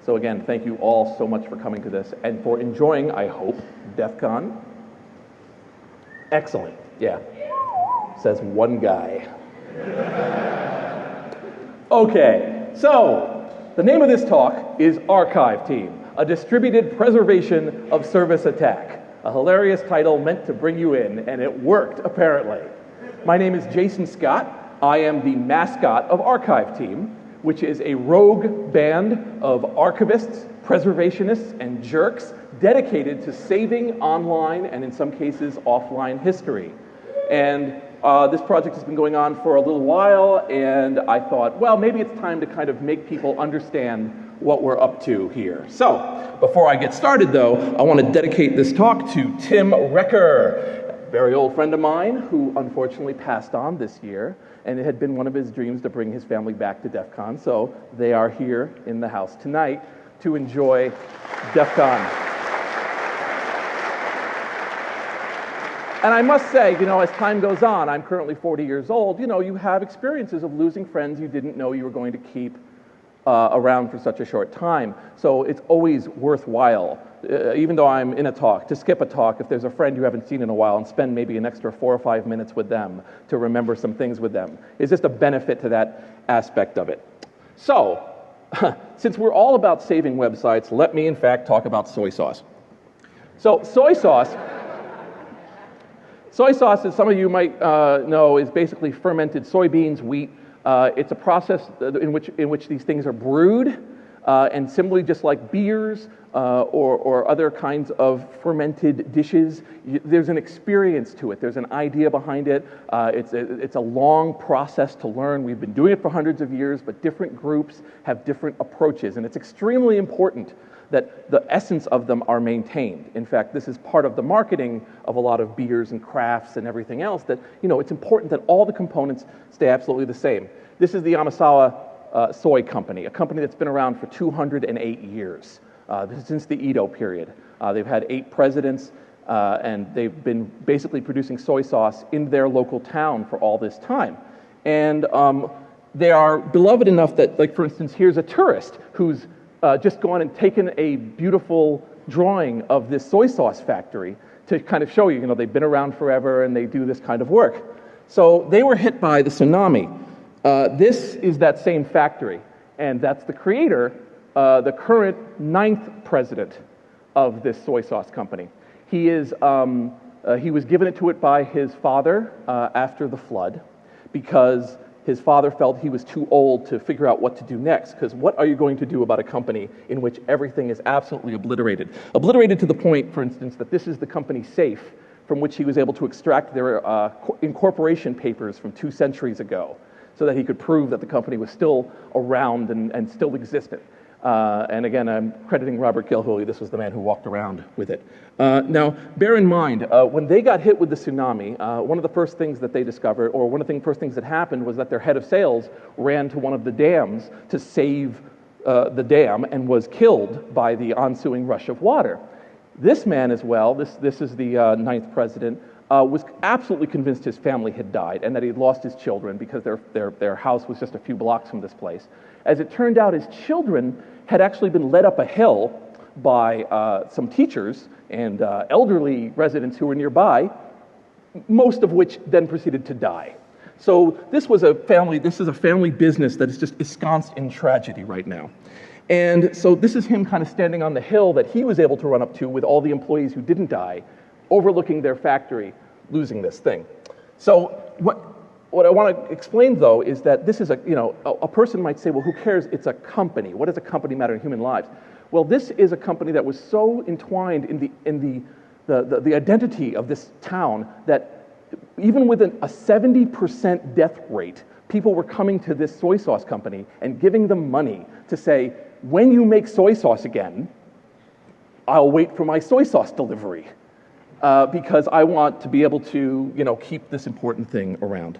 So again, thank you all so much for coming to this and for enjoying, I hope, DEFCON. Excellent, yeah, says one guy. Okay, so the name of this talk is Archive Team, a distributed preservation of service attack. A hilarious title meant to bring you in, and it worked, apparently. My name is Jason Scott. I am the mascot of Archive Team, which is a rogue band of archivists, preservationists, and jerks dedicated to saving online and in some cases offline history. And this project has been going on for a little while, and I thought, well, maybe it's time to kind of make people understand what we're up to here. So, before I get started though, I want to dedicate this talk to Tim Recker, a very old friend of mine who unfortunately passed on this year, and it had been one of his dreams to bring his family back to DEFCON, so they are here in the house tonight to enjoy DEFCON. And I must say, you know, as time goes on, I'm currently 40 years old, you know, you have experiences of losing friends you didn't know you were going to keep around for such a short time. So it's always worthwhile, even though I'm in a talk, to skip a talk if there's a friend you haven't seen in a while and spend maybe an extra 4 or 5 minutes with them to remember some things with them. It's just a benefit to that aspect of it. So, since we're all about saving websites, let me in fact talk about soy sauce. So soy sauce, as some of you might know, is basically fermented soybeans, wheat. It's a process in which these things are brewed, and similarly, just like beers or other kinds of fermented dishes, there's an experience to it. There's an idea behind it. It's a long process to learn. We've been doing it for hundreds of years, but different groups have different approaches, and it's extremely important that the essence of them are maintained. In fact, this is part of the marketing of a lot of beers and crafts and everything else, that, you know, it's important that all the components stay absolutely the same. This is the Yamasawa Soy Company, a company that's been around for 208 years, since the Edo period. They've had 8 presidents, and they've been basically producing soy sauce in their local town for all this time. And they are beloved enough that, like, for instance, here's a tourist who's just gone and taken a beautiful drawing of this soy sauce factory to kind of show you, you know, they've been around forever and they do this kind of work. So they were hit by the tsunami. This is that same factory, and that's the creator, the current 9th president of this soy sauce company. He was given it to it by his father after the flood, because his father felt he was too old to figure out what to do next, because what are you going to do about a company in which everything is absolutely obliterated? Obliterated to the point, for instance, that this is the company safe from which he was able to extract their incorporation papers from 2 centuries ago, so that he could prove that the company was still around and still existed. And again, I'm crediting Robert Gilhooly. This was the man who walked around with it. Now, bear in mind, when they got hit with the tsunami, one of the first things that they discovered, or one of the first things that happened, was that their head of sales ran to one of the dams to save the dam and was killed by the ensuing rush of water. This man as well, this is the 9th president, was absolutely convinced his family had died and that he had lost his children because their house was just a few blocks from this place. As it turned out, his children had actually been led up a hill by some teachers and elderly residents who were nearby, most of which then proceeded to die. So this is a family business that is just ensconced in tragedy right now. And so this is him kind of standing on the hill that he was able to run up to with all the employees who didn't die, overlooking their factory, losing this thing. So what I want to explain, though, is that this is a person might say, well, who cares? It's a company. What does a company matter in human lives? Well, this is a company that was so entwined in the identity of this town that even with a 70% death rate, people were coming to this soy sauce company and giving them money to say, when you make soy sauce again, I'll wait for my soy sauce delivery. Because I want to be able to, keep this important thing around.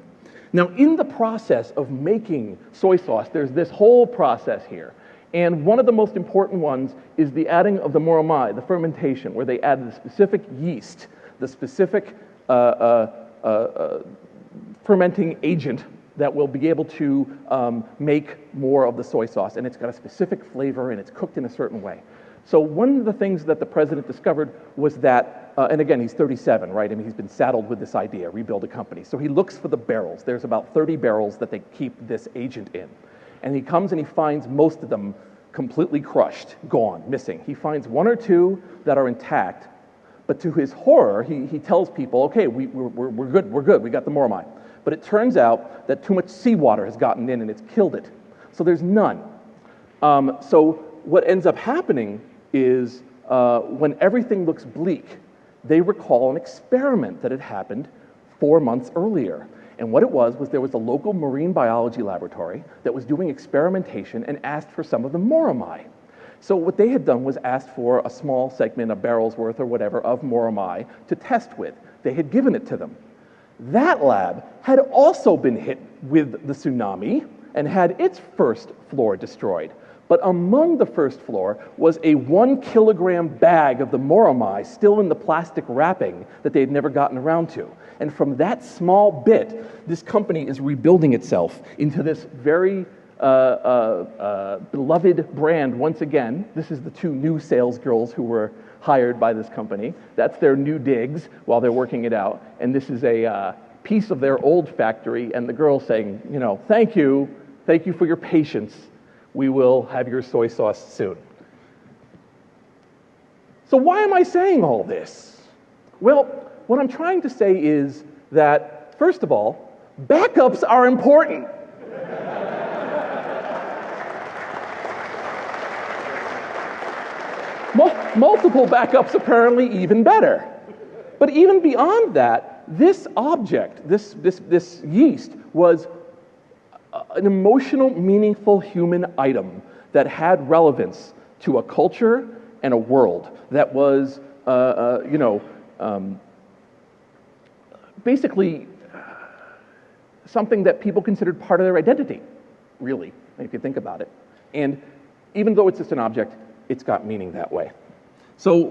Now, in the process of making soy sauce, there's this whole process here. And one of the most important ones is the adding of the moromai, the fermentation, where they add the specific yeast, the specific fermenting agent that will be able to make more of the soy sauce, and it's got a specific flavor and it's cooked in a certain way. So one of the things that the president discovered was that, and again, he's 37, right? I mean, he's been saddled with this idea, rebuild a company. So he looks for the barrels. There's about 30 barrels that they keep this agent in. And he comes and he finds most of them completely crushed, gone, missing. He finds one or two that are intact, but to his horror, he tells people, okay, we're good, we got the Moromai. But it turns out that too much seawater has gotten in and it's killed it. So there's none. So what ends up happening is when everything looks bleak, they recall an experiment that had happened 4 months earlier. And what it was there was a local marine biology laboratory that was doing experimentation and asked for some of the Moromai. So what they had done was asked for a small segment, a barrel's worth or whatever, of Moromai to test with. They had given it to them. That lab had also been hit with the tsunami and had its first floor destroyed. But among the first floor was a 1 kilogram bag of the Moromai still in the plastic wrapping that they had never gotten around to. And from that small bit, this company is rebuilding itself into this very beloved brand once again. This is the 2 new sales girls who were hired by this company. That's their new digs while they're working it out. And this is a piece of their old factory, and the girl saying, you know, thank you for your patience. We will have your soy sauce soon. So why am I saying all this? Well, what I'm trying to say is that, first of all, backups are important. Multiple backups apparently even better. But even beyond that, this object, this yeast, was an emotional, meaningful human item that had relevance to a culture and a world that was, basically something that people considered part of their identity, really, if you think about it. And even though it's just an object, it's got meaning that way. So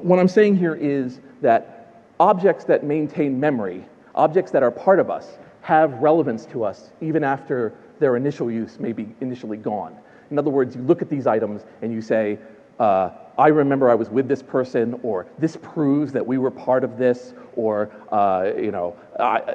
what I'm saying here is that objects that maintain memory, objects that are part of us, have relevance to us even after their initial use may be initially gone. In other words, you look at these items and you say, I remember I was with this person, or this proves that we were part of this, or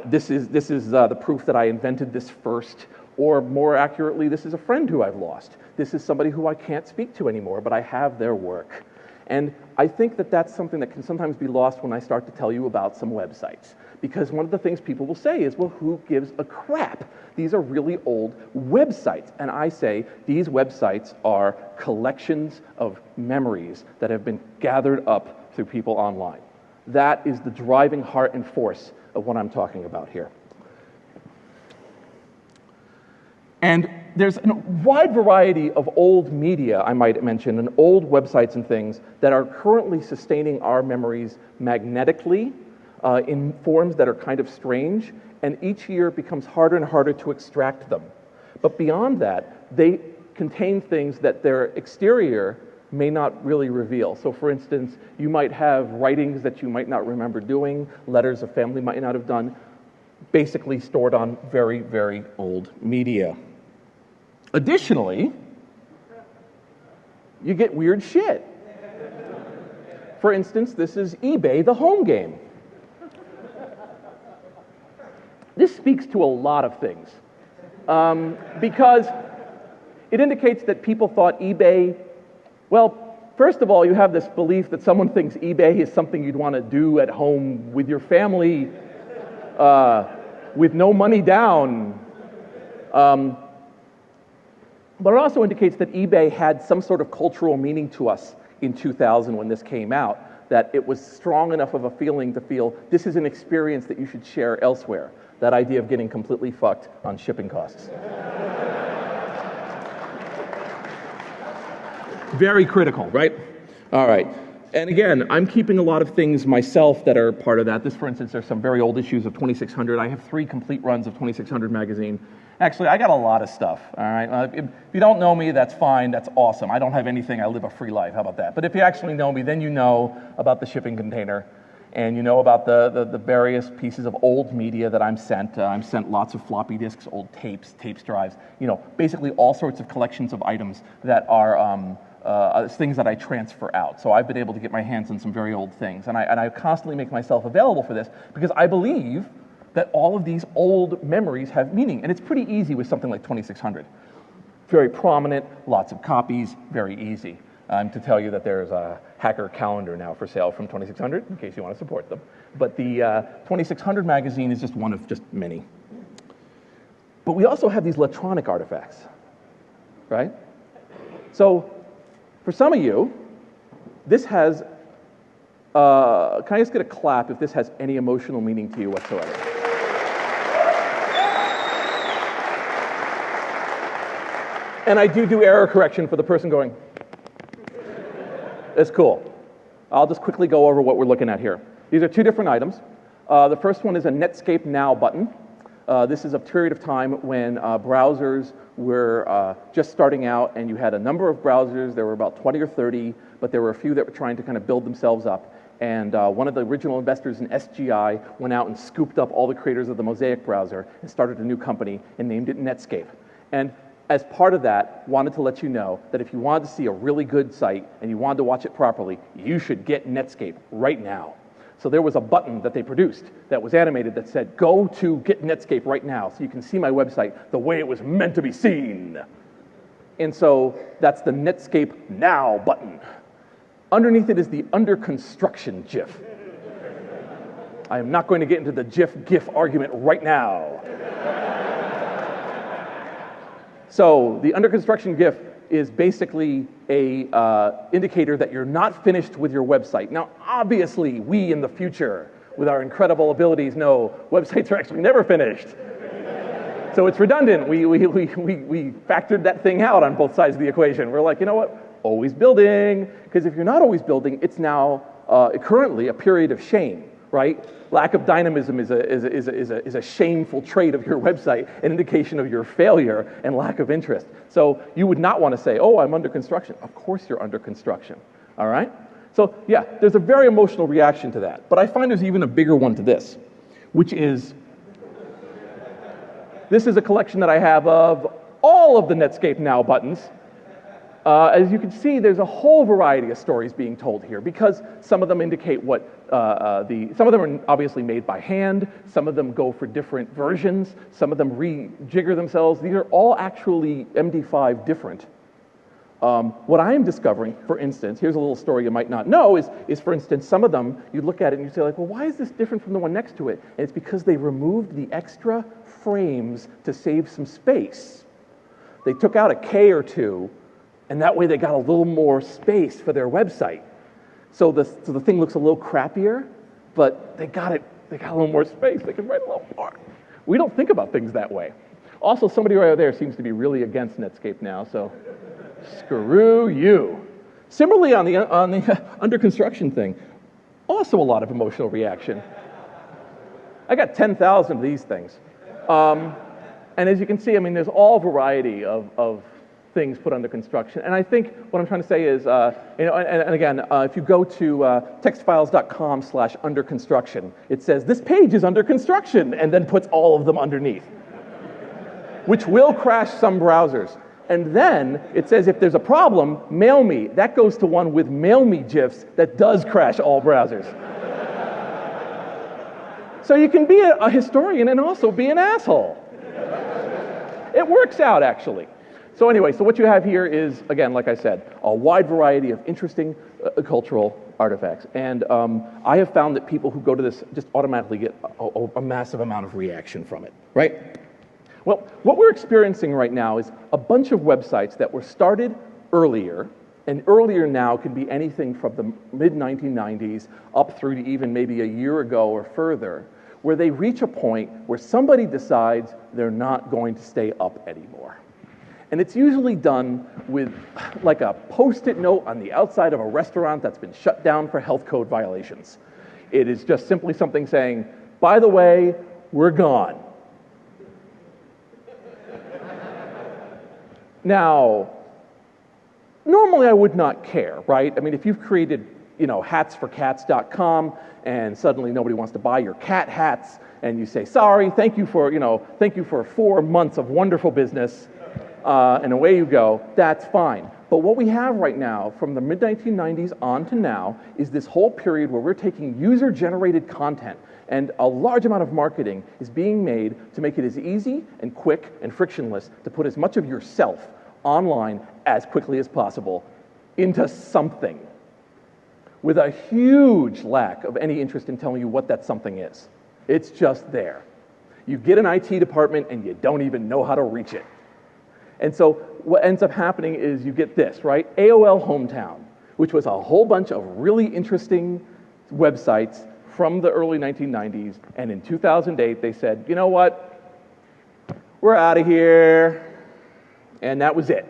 this is the proof that I invented this first, or more accurately, this is a friend who I've lost. This is somebody who I can't speak to anymore, but I have their work. And I think that that's something that can sometimes be lost when I start to tell you about some websites. Because one of the things people will say is, well, who gives a crap? These are really old websites. And I say these websites are collections of memories that have been gathered up through people online. That is the driving heart and force of what I'm talking about here. And there's a wide variety of old media, I might mention, and old websites and things that are currently sustaining our memories magnetically in forms that are kind of strange, and each year it becomes harder and harder to extract them. But beyond that, they contain things that their exterior may not really reveal. So for instance, you might have writings that you might not remember doing, letters a family might not have done, basically stored on very, very old media. Additionally, you get weird shit. For instance, this is eBay, the home game. This speaks to a lot of things, because it indicates that people thought eBay, well, first of all, you have this belief that someone thinks eBay is something you'd want to do at home with your family, with no money down. But it also indicates that eBay had some sort of cultural meaning to us in 2000 when this came out, that it was strong enough of a feeling to feel this is an experience that you should share elsewhere. That idea of getting completely fucked on shipping costs. Very critical, right? All right. And again, I'm keeping a lot of things myself that are part of that. This, for instance, there's some very old issues of 2600. I have 3 complete runs of 2600 magazine. Actually, I got a lot of stuff, all right? If you don't know me, that's fine. That's awesome. I don't have anything. I live a free life. How about that? But if you actually know me, then you know about the shipping container. And you know about the various pieces of old media that I'm sent. I'm sent lots of floppy disks, old tapes, drives, basically all sorts of collections of items that are things that I transfer out. So I've been able to get my hands on some very old things. And I constantly make myself available for this because I believe that all of these old memories have meaning. And it's pretty easy with something like 2600. Very prominent, lots of copies, very easy. To tell you that there's a hacker calendar now for sale from 2600, in case you want to support them. But the 2600 magazine is just one of just many. But we also have these electronic artifacts, right? So for some of you, this has, can I just get a clap if this has any emotional meaning to you whatsoever? And I do error correction for the person going, it's cool. I'll just quickly go over what we're looking at here. These are two different items. The first one is a Netscape Now button. This is a period of time when browsers were just starting out, and you had a number of browsers. There were about 20 or 30, but there were a few that were trying to kind of build themselves up. And one of the original investors in SGI went out and scooped up all the creators of the Mosaic browser and started a new company and named it Netscape. And as part of that, wanted to let you know that if you wanted to see a really good site and you wanted to watch it properly, you should get Netscape right now. So there was a button that they produced that was animated that said, go to get Netscape right now so you can see my website the way it was meant to be seen. And so that's the Netscape Now button. Underneath it is the under construction GIF. I am not going to get into the GIF argument right now. So the under construction GIF is basically a indicator that you're not finished with your website. Now, obviously, we in the future, with our incredible abilities, know websites are actually never finished. So it's redundant. We factored that thing out on both sides of the equation. We're like, you know what? Always building. Because if you're not always building, it's now currently a period of shame, right? Lack of dynamism is a shameful trait of your website, an indication of your failure and lack of interest. So you would not want to say, oh, I'm under construction. Of course you're under construction, all right? So yeah, there's a very emotional reaction to that. But I find there's even a bigger one to this, which is, this is a collection that I have of all of the Netscape Now buttons. As you can see, there's a whole variety of stories being told here because some of them indicate what some of them are obviously made by hand, some of them go for different versions, some of them rejigger themselves. These are all actually MD5 different. What I am discovering, for instance, here's a little story you might not know, is for instance, some of them, you look at it and you say like, well, why is this different from the one next to it? And it's because they removed the extra frames to save some space. They took out a K or two, and that way they got a little more space for their website. So the thing looks a little crappier, but they got a little more space. They can write a little more. We don't think about things that way. Also, somebody right over there seems to be really against Netscape now, so screw you. Similarly, on the under construction thing, also a lot of emotional reaction. I got 10,000 of these things. And as you can see, I mean, there's all variety of things put under construction. And I think what I'm trying to say is, and again, if you go to textfiles.com/under construction, it says this page is under construction, and then puts all of them underneath, which will crash some browsers. And then it says if there's a problem, mail me. That goes to one with mail me GIFs that does crash all browsers. So you can be a historian and also be an asshole. It works out, actually. So anyway, so what you have here is, again, like I said, a wide variety of interesting cultural artifacts. And I have found that people who go to this just automatically get a massive amount of reaction from it, right? Well, what we're experiencing right now is a bunch of websites that were started earlier, and earlier now can be anything from the mid-1990s up through to even maybe a year ago or further, where they reach a point where somebody decides they're not going to stay up anymore. And it's usually done with like a Post-it note on the outside of a restaurant that's been shut down for health code violations. It is just simply something saying, by the way, we're gone. Now, normally I would not care, right? I mean, if you've created hatsforcats.com, and suddenly nobody wants to buy your cat hats, and you say, sorry, thank you for 4 months of wonderful business, and away you go. That's fine. But what we have right now, from the mid-1990s on to now, is this whole period where we're taking user-generated content, and a large amount of marketing is being made to make it as easy and quick and frictionless to put as much of yourself online as quickly as possible into something, with a huge lack of any interest in telling you what that something is. It's just there. You get an IT department and you don't even know how to reach it. And so what ends up happening is you get this, right? AOL Hometown, which was a whole bunch of really interesting websites from the early 1990s, and in 2008 they said, you know what? We're out of here. And that was it.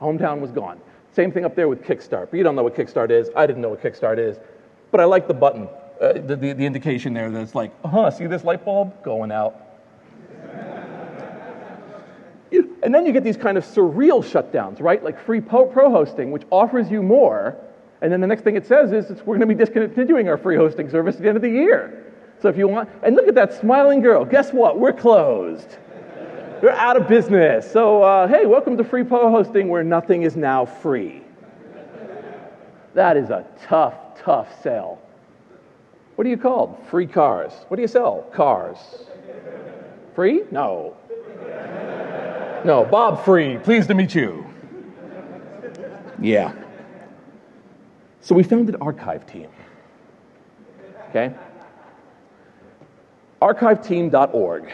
Hometown was gone. Same thing up there with Kickstart. But you don't know what Kickstart is. I didn't know what Kickstart is. But I like the button, the indication there that's like, see this light bulb going out. And then you get these kind of surreal shutdowns, right? Like free pro hosting, which offers you more. And then the next thing it says is we're going to be discontinuing our free hosting service at the end of the year. So if you want, and look at that smiling girl. Guess what? We're closed. We're out of business. So, hey, welcome to free pro hosting where nothing is now free. That is a tough, tough sell. What are you called? Free cars. What do you sell? Cars. Free? No. No, Bob Free. Pleased to meet you. Yeah. So we founded Archive Team. Okay? Archiveteam.org.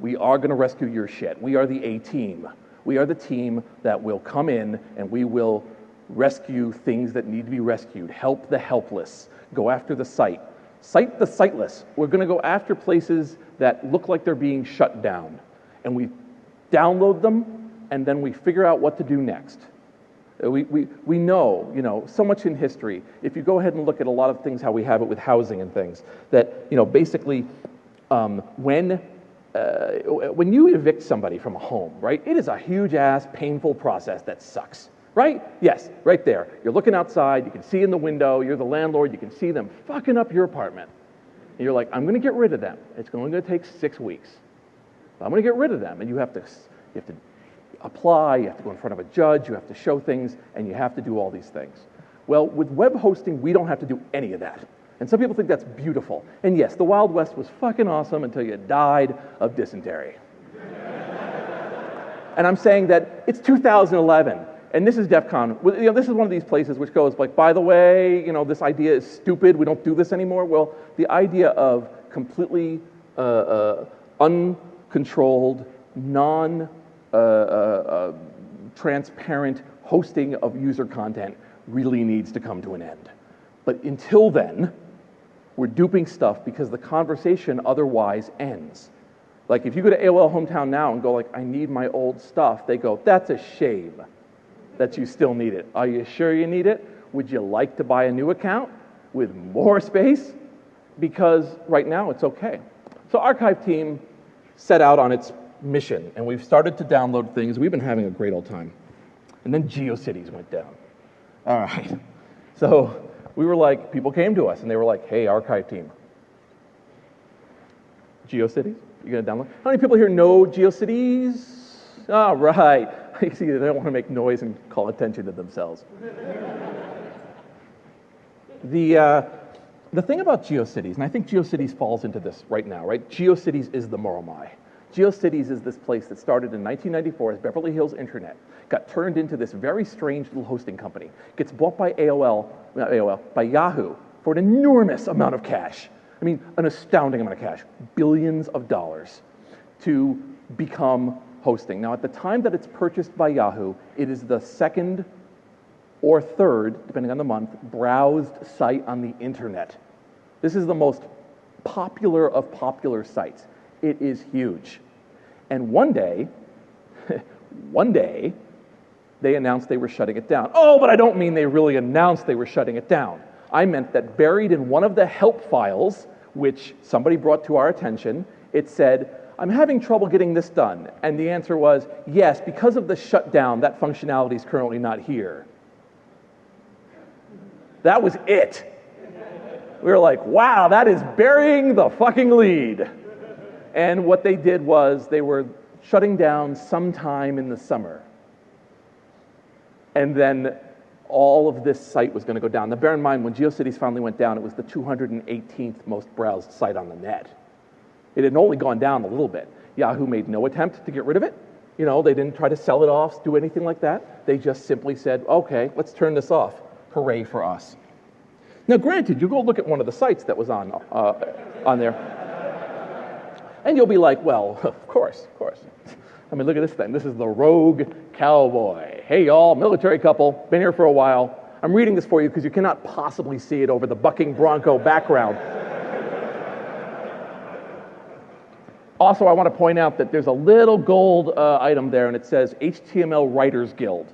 We are going to rescue your shit. We are the A-team. We are the team that will come in and we will rescue things that need to be rescued, help the helpless, go after the cite the siteless. We're going to go after places that look like they're being shut down. And we download them, and then we figure out what to do next. We know, so much in history. If you go ahead and look at a lot of things, how we have it with housing and things, that, basically when you evict somebody from a home, right, it is a huge-ass, painful process that sucks, right? Yes, right there. You're looking outside, you can see in the window, you're the landlord, you can see them fucking up your apartment. And you're like, I'm going to get rid of them. It's only going to take 6 weeks. But I'm going to get rid of them. And you have to apply, you have to go in front of a judge, you have to show things, and you have to do all these things. Well, with web hosting, we don't have to do any of that. And some people think that's beautiful. And yes, the Wild West was fucking awesome until you died of dysentery. And I'm saying that it's 2011, and this is DEFCON. This is one of these places which goes like, by the way, this idea is stupid, we don't do this anymore. Well, the idea of completely uncontrolled, transparent hosting of user content really needs to come to an end. But until then, we're duping stuff because the conversation otherwise ends. Like if you go to AOL Hometown now and go like, I need my old stuff, they go, that's a shame that you still need it. Are you sure you need it? Would you like to buy a new account with more space? Because right now it's okay. So Archive Team set out on its mission, and we've started to download things. We've been having a great old time. And then GeoCities went down. All right. So we were like, people came to us, and they were like, hey, Archive Team, GeoCities, you going to download? How many people here know GeoCities? All right. You see, they don't want to make noise and call attention to themselves. The thing about GeoCities, and I think GeoCities falls into this right now, right? GeoCities is the Moromai. GeoCities is this place that started in 1994 as Beverly Hills Internet, got turned into this very strange little hosting company, gets bought by by Yahoo for an enormous amount of cash. I mean, an astounding amount of cash, billions of dollars to become hosting. Now, at the time that it's purchased by Yahoo, it is the second or third, depending on the month, browsed site on the internet. This is the most popular of popular sites. It is huge. And one day, they announced they were shutting it down. Oh, but I don't mean they really announced they were shutting it down. I meant that buried in one of the help files, which somebody brought to our attention, it said, I'm having trouble getting this done. And the answer was, yes, because of the shutdown, that functionality is currently not here. That was it. We were like, wow, that is burying the fucking lead. And what they did was they were shutting down sometime in the summer. And then all of this site was going to go down. Now, bear in mind, when GeoCities finally went down, it was the 218th most browsed site on the net. It had only gone down a little bit. Yahoo made no attempt to get rid of it. You know, they didn't try to sell it off, do anything like that. They just simply said, okay, let's turn this off. Hooray for us. Now, granted, you go look at one of the sites that was on there, and you'll be like, well, of course. I mean, look at this thing. This is the Rogue Cowboy. Hey, y'all, military couple, been here for a while. I'm reading this for you because you cannot possibly see it over the bucking bronco background. Also, I want to point out that there's a little gold item there, and it says HTML Writers Guild.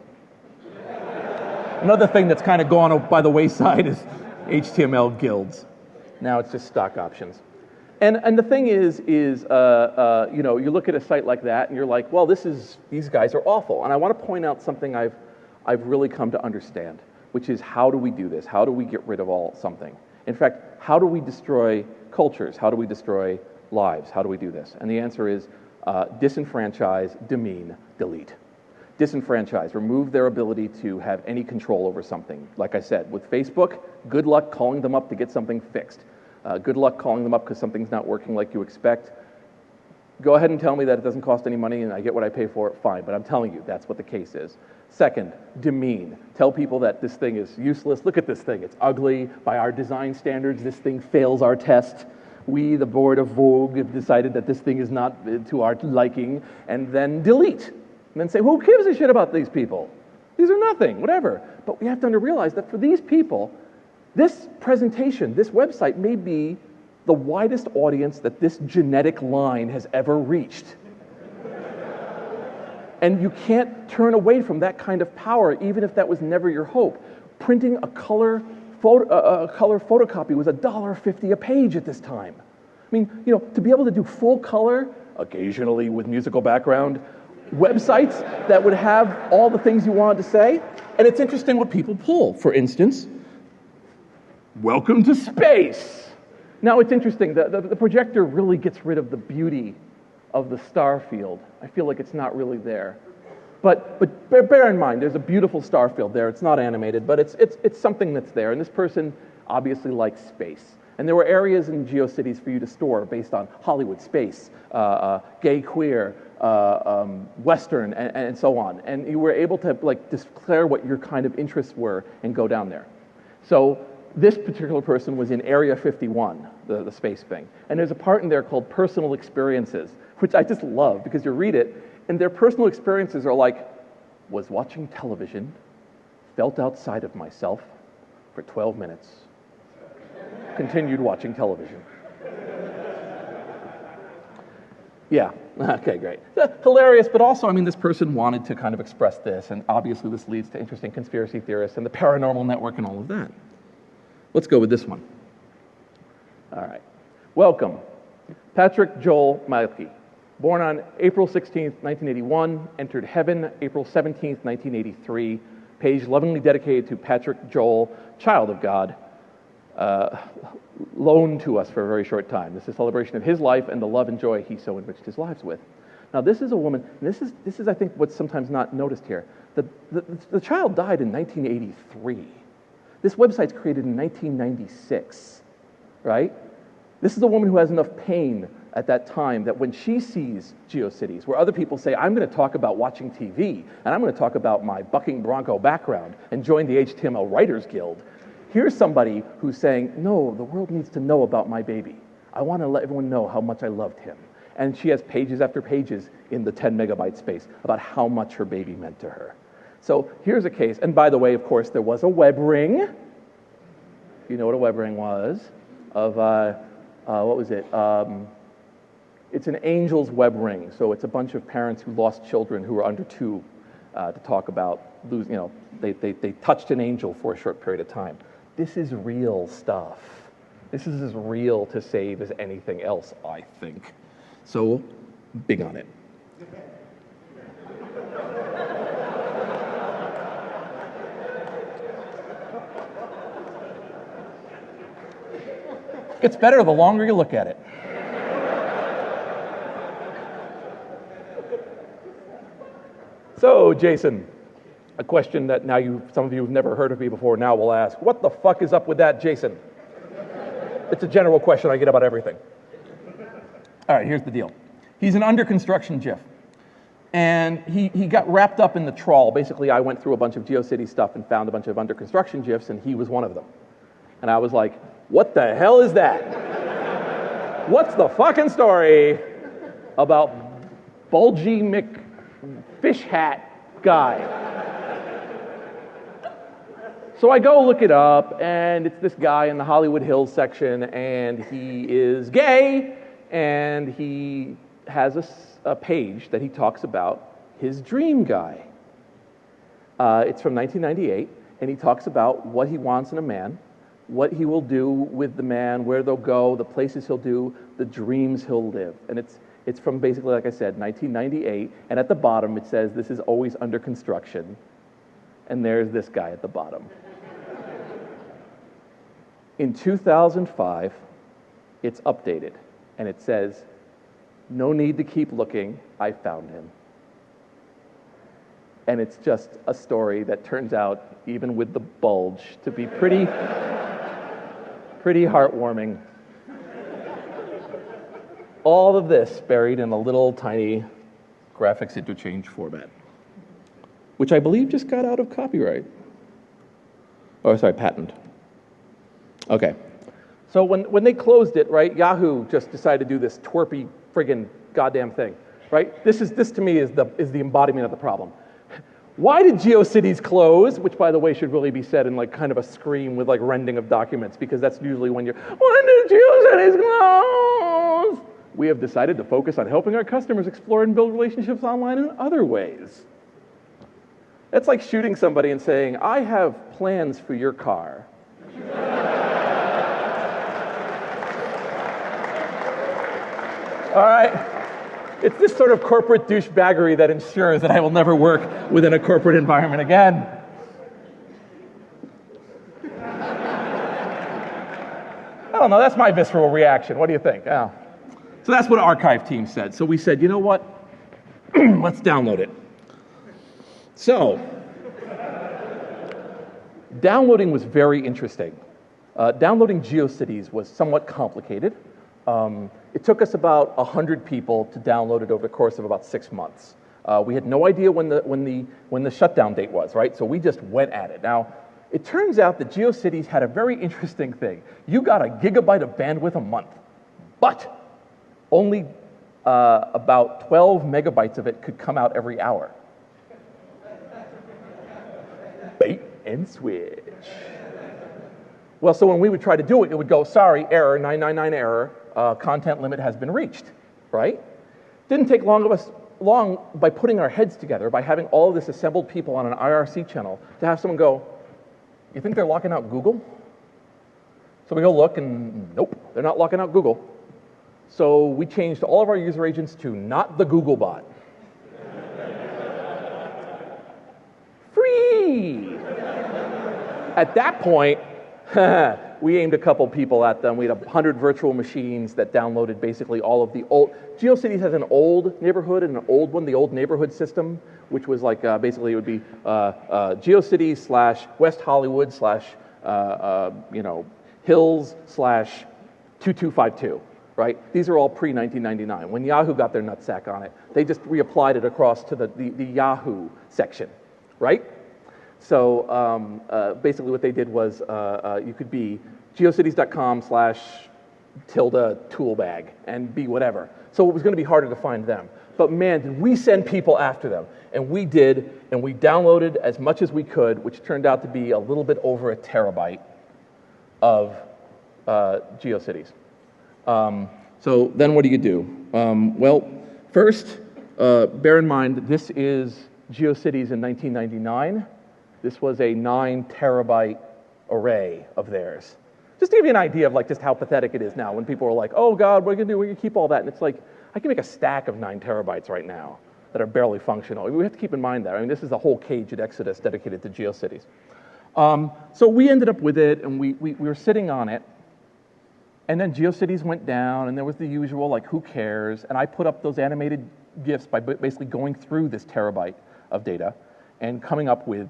Another thing that's kind of gone by the wayside is HTML guilds. Now it's just stock options. And the thing is you know, you look at a site like that, and you're like, well, these guys are awful. And I want to point out something I've really come to understand, which is how do we do this? How do we get rid of something? In fact, how do we destroy cultures? How do we destroy lives? How do we do this? And the answer is disenfranchise, demean, delete. Disenfranchise, remove their ability to have any control over something. Like I said, with Facebook, good luck calling them up to get something fixed. Good luck calling them up because something's not working like you expect. Go ahead and tell me that it doesn't cost any money and I get what I pay for it, fine, but I'm telling you, that's what the case is. Second, demean. Tell people that this thing is useless. Look at this thing, it's ugly. By our design standards, this thing fails our test. We, the board of Vogue, have decided that this thing is not to our liking, and then delete. And then say, who gives a shit about these people? These are nothing, whatever. But we have to realize that for these people, this presentation, this website may be the widest audience that this genetic line has ever reached. And you can't turn away from that kind of power, even if that was never your hope. Printing a color photocopy was $1.50 a page at this time. I mean, you know, to be able to do full color, occasionally with musical background, websites that would have all the things you wanted to say. And it's interesting what people pull. For instance, welcome to space. Now it's interesting, the projector really gets rid of the beauty of the star field. I feel like it's not really there. But bear in mind, there's a beautiful star field there. It's not animated, but it's something that's there. And this person obviously likes space. And there were areas in GeoCities for you to store based on Hollywood, space, gay, queer, Western, and so on. And you were able to like declare what your kind of interests were and go down there. So this particular person was in Area 51, the space thing. And there's a part in there called personal experiences, which I just love because you read it, and their personal experiences are like, was watching television, felt outside of myself for 12 minutes, continued watching television. Yeah, okay, great. Hilarious, but also, I mean, this person wanted to kind of express this, and obviously this leads to interesting conspiracy theorists and the paranormal network and all of that. Let's go with this one. All right. Welcome, Patrick Joel Malky. Born on April 16th, 1981, entered heaven April 17th, 1983. Page lovingly dedicated to Patrick Joel, child of God, loaned to us for a very short time. This is a celebration of his life and the love and joy he so enriched his lives with. Now, this is a woman, and this is I think, what's sometimes not noticed here. The child died in 1983. This website's created in 1996, right? This is a woman who has enough pain at that time that when she sees GeoCities, where other people say, I'm going to talk about watching TV, and I'm going to talk about my bucking bronco background and join the HTML Writers Guild, here's somebody who's saying, no, the world needs to know about my baby. I want to let everyone know how much I loved him. And she has pages after pages in the 10 megabyte space about how much her baby meant to her. So here's a case, and by the way, of course, there was a web ring. You know what a web ring was? Of, what was it? It's an angel's web ring. So it's a bunch of parents who lost children who were under 2 to talk about losing, you know, they touched an angel for a short period of time. This is real stuff. This is as real to save as anything else, I think. So, big on it. Gets better the longer you look at it. So, Jason, a question that now some of you have never heard of me before now will ask, what the fuck is up with that, Jason? It's a general question I get about everything. All right, here's the deal. He's an under construction GIF. And he got wrapped up in the trawl. Basically, I went through a bunch of GeoCities stuff and found a bunch of under construction GIFs, and he was one of them. And I was like, what the hell is that? What's the fucking story about Bulgy McFish Hat guy? So I go look it up, and it's this guy in the Hollywood Hills section, and he is gay, and he has a page that he talks about his dream guy. It's from 1998, and he talks about what he wants in a man, what he will do with the man, where they'll go, the places he'll do, the dreams he'll live. And it's from basically, like I said, 1998, and at the bottom it says, this is always under construction, and there's this guy at the bottom. In 2005, it's updated, and it says, no need to keep looking, I found him. And it's just a story that turns out, even with the bulge, to be pretty heartwarming. All of this buried in a little tiny graphics interchange format, which I believe just got out of copyright. Oh, sorry, patent. Okay. So when they closed it, right, Yahoo just decided to do this twerpy friggin' goddamn thing, right? This to me is the embodiment of the problem. Why did GeoCities close? Which, by the way, should really be said in like kind of a scream with like rending of documents, because that's usually when did GeoCities close? We have decided to focus on helping our customers explore and build relationships online in other ways. That's like shooting somebody and saying, I have plans for your car. All right. It's this sort of corporate douchebaggery that ensures that I will never work within a corporate environment again. I don't know, that's my visceral reaction. What do you think? Oh. So that's what our archive team said. So we said, you know what? Let's download it. So, downloading was very interesting. Downloading GeoCities was somewhat complicated. It took us about 100 people to download it over the course of about 6 months. We had no idea when the shutdown date was, right? So we just went at it. Now, it turns out that GeoCities had a very interesting thing. You got a gigabyte of bandwidth a month, but only about 12 megabytes of it could come out every hour. Bait and switch. Well, so when we would try to do it, it would go, sorry, error, 999 error, content limit has been reached, right? Didn't take long by putting our heads together, by having all of this assembled people on an IRC channel, to have someone go, you think they're locking out Google? So we go look, and nope, they're not locking out Google. So we changed all of our user agents to not the Google bot. Free! At that point, we aimed a couple people at them. We had 100 virtual machines that downloaded basically all of the old... GeoCities has an old neighborhood and an old one, the old neighborhood system, which was like, basically it would be GeoCities / West Hollywood / Hills / 2252, right? These are all pre-1999. When Yahoo got their nutsack on it, they just reapplied it across to the Yahoo section, right? So basically what they did was you could be geocities.com / ~toolbag and be whatever. So it was going to be harder to find them. But man, did we send people after them. And we did, and we downloaded as much as we could, which turned out to be a little bit over 1 terabyte of GeoCities. So then what do you do? Well, first, bear in mind, this is GeoCities in 1999. This was a 9 terabyte array of theirs. Just to give you an idea of like just how pathetic it is now when people are like, oh God, what are you gonna do? We're gonna keep all that. And it's like, I can make a stack of 9 terabytes right now that are barely functional. We have to keep in mind that. I mean, this is a whole cage at Exodus dedicated to GeoCities. So we ended up with it, and we were sitting on it, And then GeoCities went down, and there was the usual, like, who cares? And I put up those animated GIFs by basically going through this terabyte of data and coming up with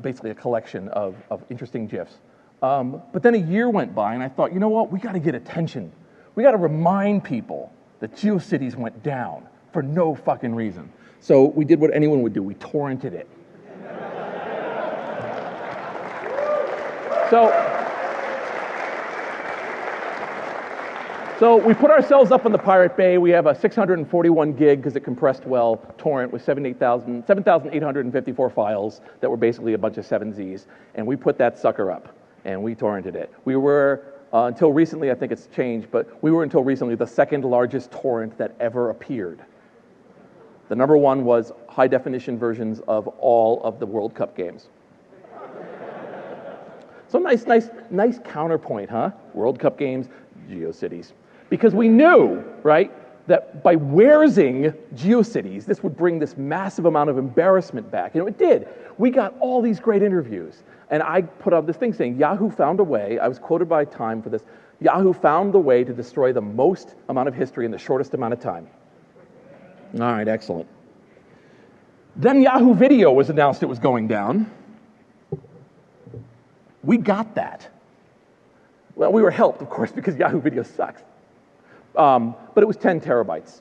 basically a collection of interesting GIFs. But then a year went by, and I thought, you know what? We got to get attention. We got to remind people that GeoCities went down for no fucking reason. So we did what anyone would do. We torrented it. So we put ourselves up in the Pirate Bay. We have a 641 gig, because it compressed well, torrent with 7,854 files that were basically a bunch of 7Zs. And we put that sucker up, and we torrented it. We were, until recently, I think it's changed, but we were until recently the second largest torrent that ever appeared. The number one was high-definition versions of all of the World Cup games. So nice counterpoint, huh? World Cup games, GeoCities. Because we knew, right, that by waresing GeoCities, this would bring this massive amount of embarrassment back. And it did. We got all these great interviews. And I put out this thing saying, Yahoo found a way, I was quoted by Time for this, Yahoo found the way to destroy the most amount of history in the shortest amount of time. All right, excellent. Then Yahoo Video was announced it was going down. We got that. Well, we were helped, of course, because Yahoo Video sucks. But it was 10 terabytes.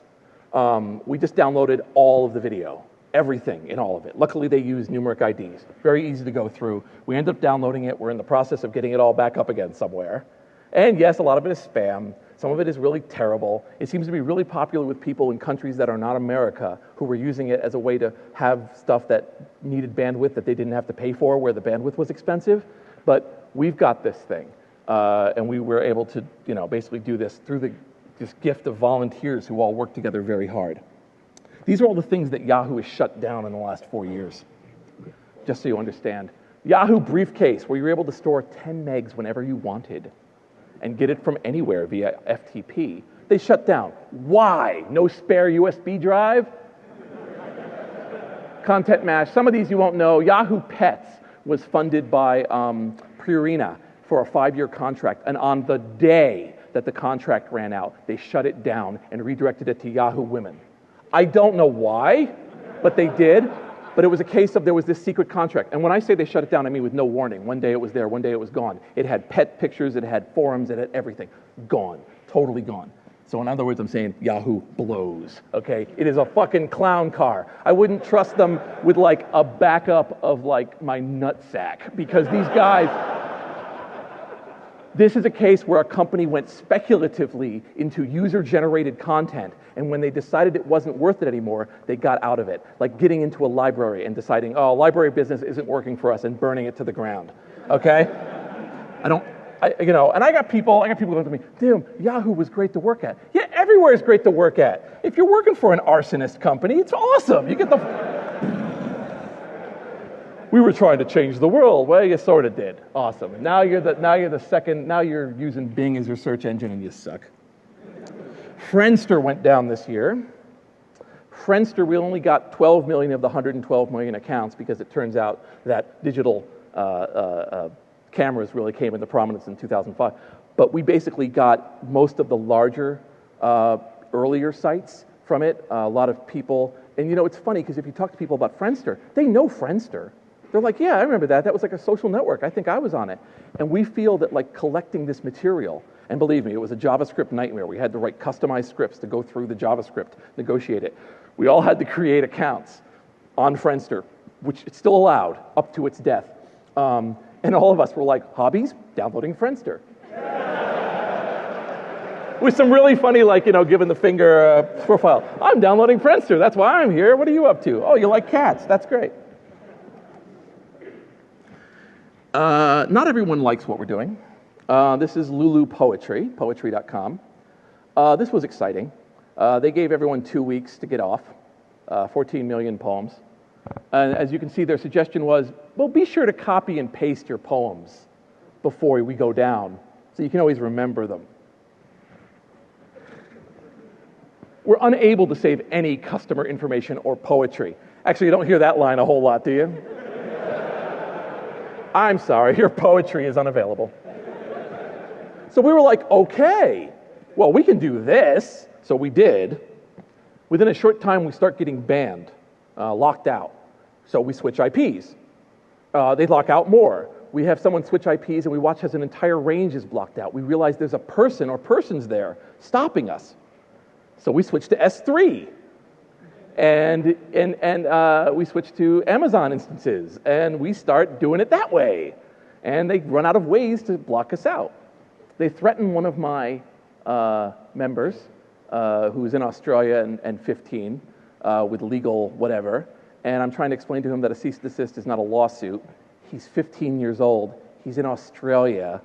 We just downloaded all of the video, everything in all of it. Luckily, they use numeric IDs. Very easy to go through. We ended up downloading it. We're in the process of getting it all back up again somewhere. And yes, a lot of it is spam. Some of it is really terrible. It seems to be really popular with people in countries that are not America who were using it as a way to have stuff that needed bandwidth that they didn't have to pay for, where the bandwidth was expensive. But we've got this thing. And we were able to, basically do this through this gift of volunteers who all work together very hard. These are all the things that Yahoo has shut down in the last 4 years, just so you understand. Yahoo Briefcase, where you're able to store 10 megs whenever you wanted and get it from anywhere via FTP, they shut down. Why? No spare USB drive? Content Mash. Some of these you won't know. Yahoo Pets was funded by Purina for a 5-year contract, and on the day that the contract ran out, they shut it down and redirected it to Yahoo Women. I don't know why, but they did. But it was a case of there was this secret contract. And when I say they shut it down, I mean with no warning. One day it was there, one day it was gone. It had pet pictures, it had forums, it had everything. Gone. Totally gone. So in other words, I'm saying Yahoo blows, okay? It is a fucking clown car. I wouldn't trust them with like a backup of like my nutsack, because these guys... This is a case where a company went speculatively into user-generated content, and when they decided it wasn't worth it anymore, they got out of it. Like getting into a library and deciding, oh, library business isn't working for us, and burning it to the ground, okay? And I got people going to me, damn, Yahoo was great to work at. Yeah, everywhere is great to work at. If you're working for an arsonist company, it's awesome. You get the... We were trying to change the world. Well, you sort of did. Awesome. Now you're using Bing as your search engine and you suck. Friendster went down this year. Friendster, we only got 12 million of the 112 million accounts, because it turns out that digital cameras really came into prominence in 2005. But we basically got most of the larger, earlier sites from it. A lot of people, and it's funny, because if you talk to people about Friendster, they know Friendster. They're like, yeah, I remember that. That was like a social network. I think I was on it. And we feel that like collecting this material, and believe me, it was a JavaScript nightmare. We had to write customized scripts to go through the JavaScript, negotiate it. We all had to create accounts on Friendster, which it's still allowed up to its death. And all of us were like, hobbies? Downloading Friendster. With some really funny, like, giving the finger profile. I'm downloading Friendster. That's why I'm here. What are you up to? Oh, you like cats. That's great. Not everyone likes what we're doing. This is Lulu Poetry, poetry.com. This was exciting. They gave everyone 2 weeks to get off, 14 million poems. And as you can see, their suggestion was, well, be sure to copy and paste your poems before we go down, so you can always remember them. We're unable to save any customer information or poetry. Actually, you don't hear that line a whole lot, do you? I'm sorry, your poetry is unavailable. So we were like, okay, well, we can do this. So we did. Within a short time, we start getting banned, locked out. So we switch IPs. They lock out more. We have someone switch IPs, and we watch as an entire range is blocked out. We realize there's a person or persons there stopping us. So we switch to S3. And we switch to Amazon instances, and we start doing it that way. And they run out of ways to block us out. They threaten one of my members, who's in Australia and 15, with legal whatever, and I'm trying to explain to him that a cease and desist is not a lawsuit. He's 15 years old. He's in Australia.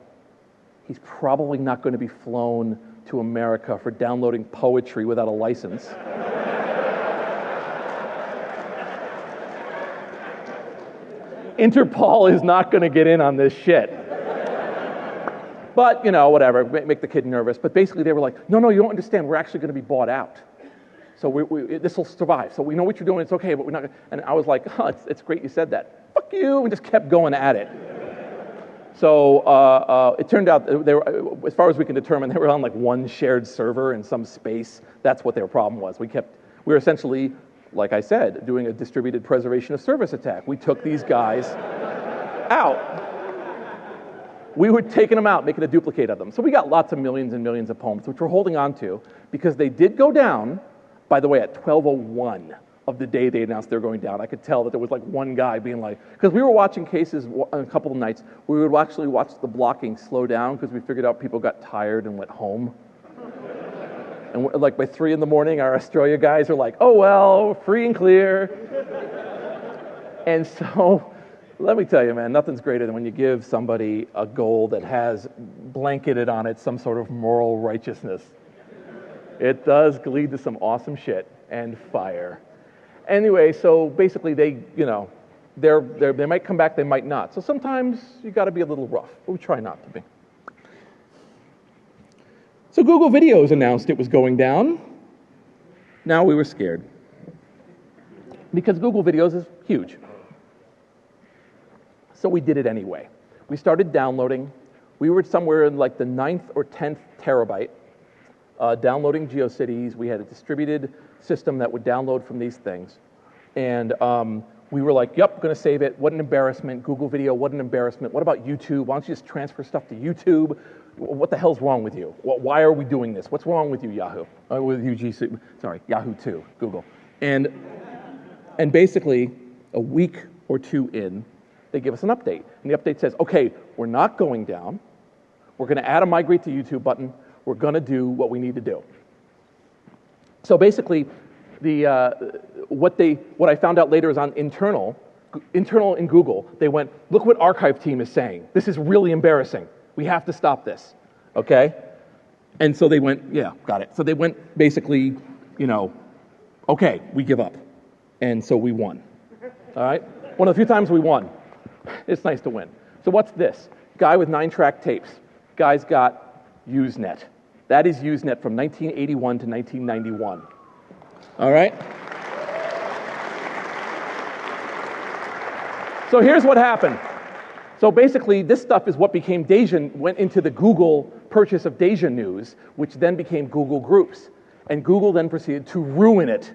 He's probably not going to be flown to America for downloading poetry without a license. Interpol is not going to get in on this shit. But, whatever, make the kid nervous. But basically they were like, no, you don't understand. We're actually going to be bought out. So this will survive. So we know what you're doing. It's okay, but we're not. And I was like, it's great you said that. Fuck you, and just kept going at it. So it turned out, they were, as far as we can determine, they were on like one shared server in some space. That's what their problem was. We were essentially, like I said, doing a distributed preservation of service attack. We took these guys out. We were taking them out, making a duplicate of them. So we got lots of millions and millions of poems, which we're holding on to, because they did go down, by the way, at 12:01 of the day they announced they were going down. I could tell that there was like one guy being like, because we were watching cases a couple of nights, we would actually watch the blocking slow down because we figured out people got tired and went home. And like by 3 in the morning, our Australia guys are like, oh, well, free and clear. And so, let me tell you, man, nothing's greater than when you give somebody a goal that has blanketed on it some sort of moral righteousness. It does lead to some awesome shit and fire. Anyway, so basically they might come back, they might not. So sometimes you got to be a little rough, but we try not to be. So Google Videos announced it was going down. Now we were scared. Because Google Videos is huge. So we did it anyway. We started downloading. We were somewhere in like the 9th or 10th terabyte downloading GeoCities. We had a distributed system that would download from these things. And we were like, yep, going to save it. What an embarrassment. Google Video, what an embarrassment. What about YouTube? Why don't you just transfer stuff to YouTube? What the hell's wrong with you? Why are we doing this? What's wrong with you, Yahoo? With you, Yahoo too, Google. And basically, a week or two in, they give us an update. And the update says, okay, we're not going down. We're going to add a migrate to YouTube button. We're going to do what we need to do. So basically, what I found out later is on internal in Google, they went, look what archive team is saying. This is really embarrassing. We have to stop this, okay? And so they went, yeah, got it. So they went basically, okay, we give up. And so we won, all right? One of the few times we won. It's nice to win. So what's this? Guy with 9-track tapes. Guy's got Usenet. That is Usenet from 1981 to 1991. All right? So here's what happened. So basically, this stuff is what became Deja, went into the Google purchase of Deja News, which then became Google Groups. And Google then proceeded to ruin it.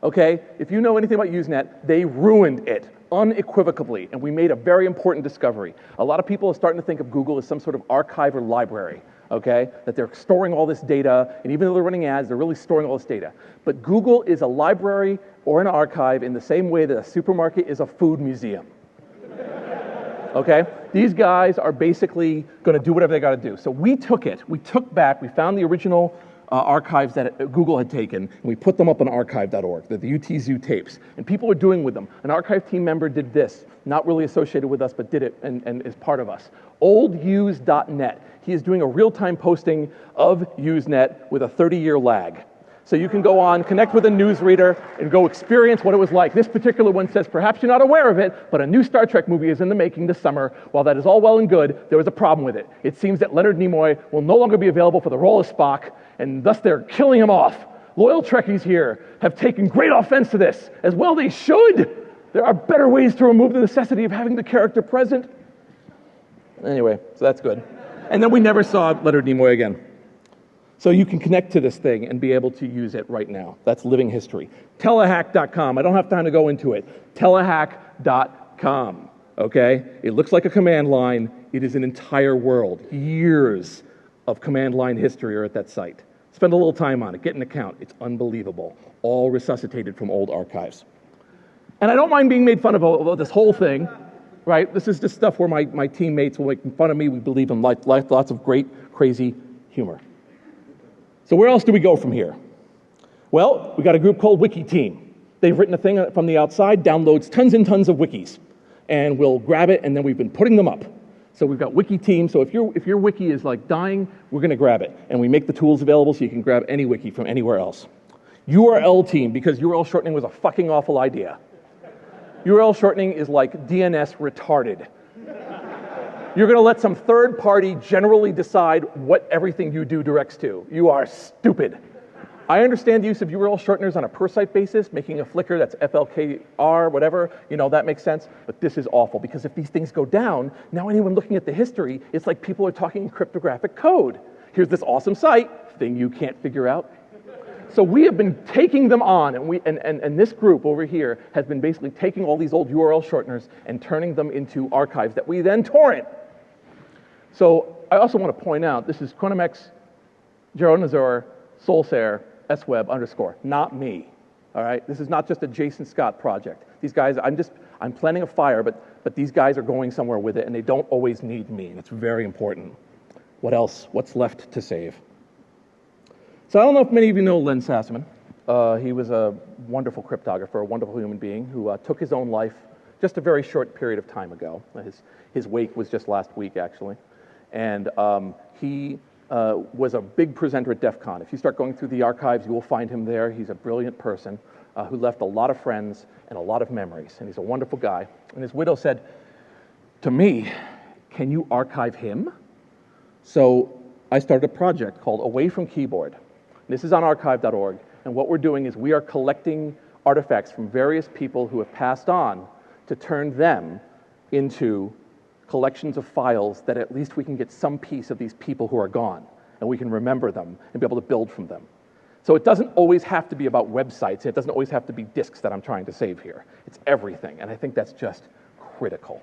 Okay? If you know anything about Usenet, they ruined it unequivocally. And we made a very important discovery. A lot of people are starting to think of Google as some sort of archive or library. Okay? That they're storing all this data, and even though they're running ads, they're really storing all this data. But Google is a library or an archive in the same way that a supermarket is a food museum. Okay? These guys are basically going to do whatever they got to do. So we took found the original archives that Google had taken, and we put them up on archive.org, the UTZoo tapes. And people are doing with them. An archive team member did this, not really associated with us, but did it and is part of us. Olduse.net. He is doing a real-time posting of Usenet with a 30-year lag. So you can go on, connect with a newsreader, and go experience what it was like. This particular one says, perhaps you're not aware of it, but a new Star Trek movie is in the making this summer. While that is all well and good, there was a problem with it. It seems that Leonard Nimoy will no longer be available for the role of Spock, and thus they're killing him off. Loyal Trekkies here have taken great offense to this, as well they should. There are better ways to remove the necessity of having the character present. Anyway, so that's good. And then we never saw Leonard Nimoy again. So you can connect to this thing and be able to use it right now. That's living history. Telehack.com. I don't have time to go into it. Telehack.com. Okay? It looks like a command line. It is an entire world. Years of command line history are at that site. Spend a little time on it. Get an account. It's unbelievable. All resuscitated from old archives. And I don't mind being made fun of about this whole thing, right? This is just stuff where my teammates will make fun of me. We believe in lots of great, crazy humor. So where else do we go from here? Well, we got a group called Wiki Team. They've written a thing from the outside, downloads tons and tons of wikis. And we'll grab it, and then we've been putting them up. So we've got Wiki Team. So if your wiki is like dying, we're going to grab it. And we make the tools available so you can grab any wiki from anywhere else. URL Team, because URL shortening was a fucking awful idea. URL shortening is like DNS retarded. You're going to let some third party generally decide what everything you do directs to. You are stupid. I understand the use of URL shorteners on a per site basis, making a Flickr that's FLKR, whatever, that makes sense. But this is awful, because if these things go down, now anyone looking at the history, it's like people are talking in cryptographic code. Here's this awesome site, thing you can't figure out. So we have been taking them on, and this group over here has been basically taking all these old URL shorteners and turning them into archives that we then torrent. So I also want to point out, this is Chronomex, Geronazor, Solsair, sweb _, not me, all right? This is not just a Jason Scott project. These guys, I'm planning a fire, but these guys are going somewhere with it, and they don't always need me, and it's very important. What else? What's left to save? So I don't know if many of you know Len Sassaman. He was a wonderful cryptographer, a wonderful human being who took his own life just a very short period of time ago. His wake was just last week, actually. And he was a big presenter at DEFCON. If you start going through the archives, you will find him there. He's a brilliant person who left a lot of friends and a lot of memories. And he's a wonderful guy. And his widow said to me, "Can you archive him?" So I started a project called Away from Keyboard. This is on archive.org. And what we're doing is we are collecting artifacts from various people who have passed on to turn them into collections of files that at least we can get some piece of these people who are gone, and we can remember them and be able to build from them. So it doesn't always have to be about websites. It doesn't always have to be disks that I'm trying to save here. It's everything, and I think that's just critical.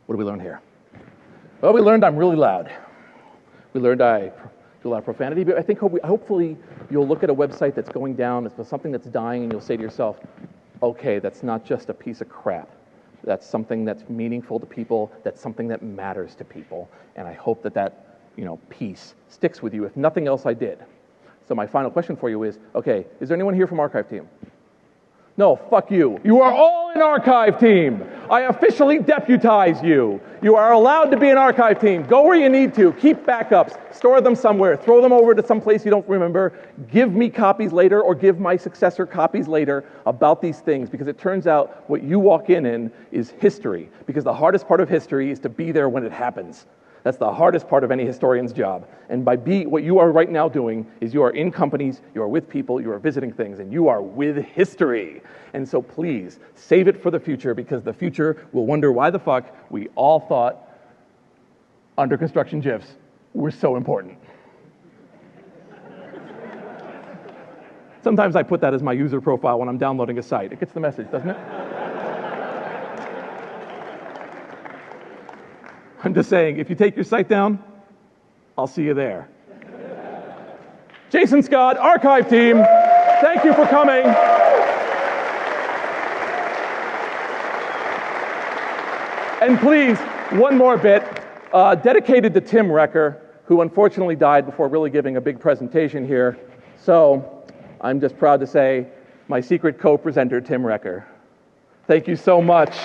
What did we learn here? Well, we learned I'm really loud. We learned I do a lot of profanity, but I think hopefully you'll look at a website that's going down, it's something that's dying, and you'll say to yourself, okay, that's not just a piece of crap. That's something that's meaningful to people. That's something that matters to people. And I hope that piece sticks with you. If nothing else, I did. So my final question for you is, okay, is there anyone here from Archive Team? No, fuck you. You are all an Archive Team. I officially deputize you. You are allowed to be an Archive Team. Go where you need to. Keep backups. Store them somewhere. Throw them over to some place you don't remember. Give me copies later, or give my successor copies later about these things, because it turns out what you walk in is history, because the hardest part of history is to be there when it happens. That's the hardest part of any historian's job. And what you are right now doing is you are in companies, you are with people, you are visiting things, and you are with history. And so please, save it for the future, because the future will wonder why the fuck we all thought under construction GIFs were so important. Sometimes I put that as my user profile when I'm downloading a site. It gets the message, doesn't it? I'm just saying, if you take your site down, I'll see you there. Jason Scott, Archive Team, thank you for coming. And please, one more bit, dedicated to Tim Recker, who unfortunately died before really giving a big presentation here. So I'm just proud to say, my secret co-presenter, Tim Recker. Thank you so much.